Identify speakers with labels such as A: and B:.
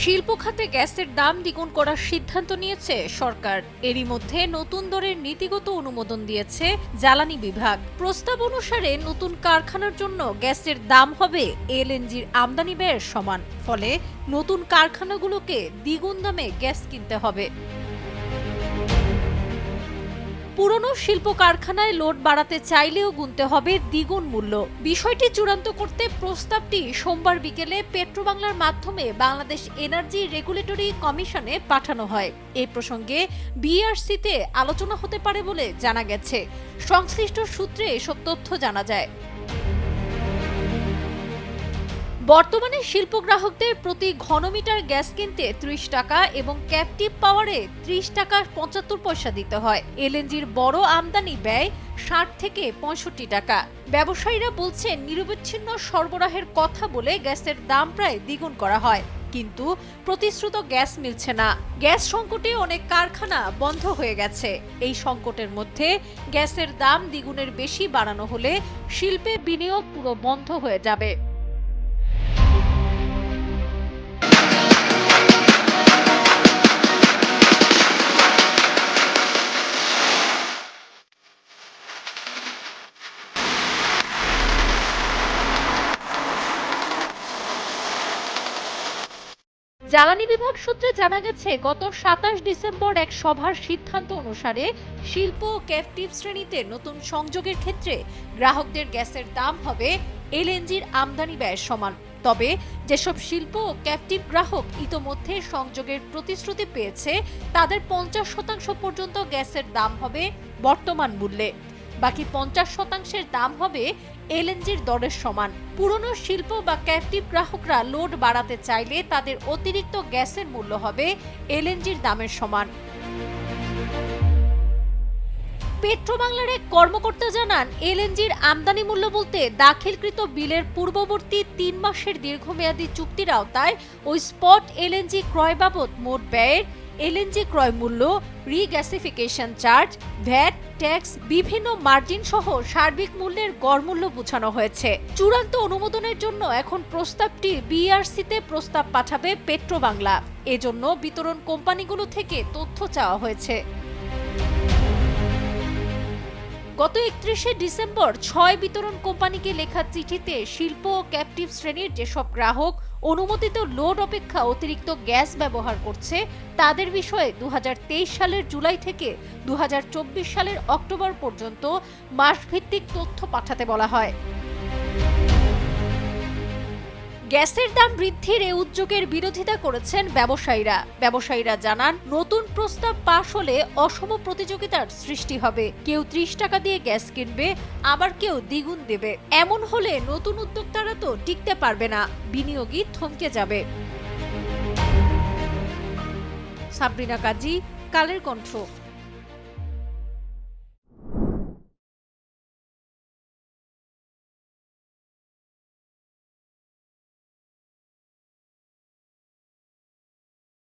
A: শিল্প খাতে গ্যাসের দাম দ্বিগুণ করার সিদ্ধান্ত নিয়েছে সরকার। এরই মধ্যে নতুন দরের নীতিগত অনুমোদন দিয়েছে জ্বালানি বিভাগ। প্রস্তাব অনুসারে নতুন কারখানার জন্য গ্যাসের দাম হবে এলএনজির আমদানি ব্যয়ের সমান। ফলে নতুন কারখানাগুলোকে দ্বিগুণ দামে গ্যাস কিনতে হবে। পুরনো শিল্প কারখানায় লোড বাড়াতে চাইলেও গুনতে হবে দ্বিগুণ মূল্য। বিষয়টি চূড়ান্ত করতে প্রস্তাবটি সোমবার বিকেলে পেট্রোবাংলার মাধ্যমে বাংলাদেশ এনার্জি রেগুলেটরি কমিশনে পাঠানো হয়। এই প্রসঙ্গে বিআরসিতে আলোচনা হতে পারে বলে জানা গেছে। সংশ্লিষ্ট সূত্রে এসব তথ্য জানা যায়। বর্তমানে শিল্প গ্রাহকদের প্রতি ঘনমিটার গ্যাস কিনতে ৩০ টাকা এবং ক্যাপটিভ পাওয়ারে ৩০ টাকা ৭৫ পয়সা দিতে হয়। এলএনজির বড় আমদানি ব্যয় ৬০ থেকে ৬৫ টাকা। ব্যবসায়ীরা বলছেন, নিরবচ্ছিন্ন সরবরাহের কথা বলে গ্যাসের দাম প্রায় দ্বিগুণ করা হয়, কিন্তু প্রতিশ্রুত গ্যাস মিলছে না। গ্যাস সংকটে অনেক কারখানা বন্ধ হয়ে গেছে। এই সংকটের মধ্যে গ্যাসের দাম দ্বিগুণের বেশি বাড়ানো হলে শিল্পে বিনিয়োগ পুরো বন্ধ হয়ে যাবে। জ্বালানি বিভাগ সূত্রে জানা গেছে, গত ২৭ ডিসেম্বর এক সভার সিদ্ধান্ত অনুসারে শিল্প ও ক্যাপটিভ শ্রেণীতে নতুন সংযোগের ক্ষেত্রে গ্রাহকদের গ্যাসের দাম হবে এলএনজির আমদানি ব্যয়ের সমান। তবে যেসব শিল্প ও ক্যাপটিভ গ্রাহক ইতোমধ্যে সংযোগের প্রতিশ্রুতি পেয়েছে, তাদের ৫০% পর্যন্ত গ্যাসের দাম হবে বর্তমান মূল্যে। বাকি ৫০%-এর দাম হবে এলএনজির দরের সমান। পুরনো শিল্প বা ক্যাপটিভ গ্রাহকরা লোড বাড়াতে চাইলে তাদের অতিরিক্ত গ্যাসের মূল্য হবে এলএনজির দামের সমান। পেট্রোবাংলার এক কর্মকর্তা জানান, এলএনজির আমদানি মূল্য বলতে দাখিলকৃত বিলের পূর্ববর্তী ৩ মাসের দীর্ঘমেয়াদী চুক্তির আওতায় ওই স্পট এলএনজি ক্রয় বাবদ মোট ব্যয়ের এলএনজি ক্রয় মূল্য, রিগ্যাসিফিকেশন চার্জ, ভ্যাট, ট্যাক্স, বিভিন্ন মার্জিন সহ সার্বিক মূল্যের গড় মূল্য বোঝানো হয়েছে। চূড়ান্ত অনুমোদনের জন্য এখন প্রস্তাবটি বিআরসিতে প্রস্তাব পাঠাবে পেট্রোবাংলা। এজন্য বিতরণ কোম্পানিগুলো থেকে তথ্য চাওয়া হয়েছে। গত ৩১শে ডিসেম্বর ৬ বিতরণ কোম্পানিকে লেখা চিঠিতে শিল্প ও ক্যাপটিভ শ্রেণীর যেসব গ্রাহক অনুমোদিত লোড অপেক্ষা অতিরিক্ত গ্যাস ব্যবহার করছে, তাদের বিষয়ে ২০২৩ সালের জুলাই থেকে ২০২৪ সালের অক্টোবর পর্যন্ত মাসভিত্তিক তথ্য পাঠাতে বলা হয়। গ্যাসের দাম বৃদ্ধির এই উদ্যোগের বিরোধিতা করেছেন ব্যবসায়ীরা জানান, নতুন প্রস্তাব পাশ হলে অসম প্রতিযোগিতার সৃষ্টি হবে। কেউ ৩০ টাকা দিয়ে গ্যাস কিনবে, আবার কেউ দ্বিগুণ দেবে। এমন হলে নতুন উদ্যোক্তারা তো টিকতে পারবে না, বিনিয়োগই থমকে যাবে। সাবরিনা কাজী, কালের কণ্ঠ।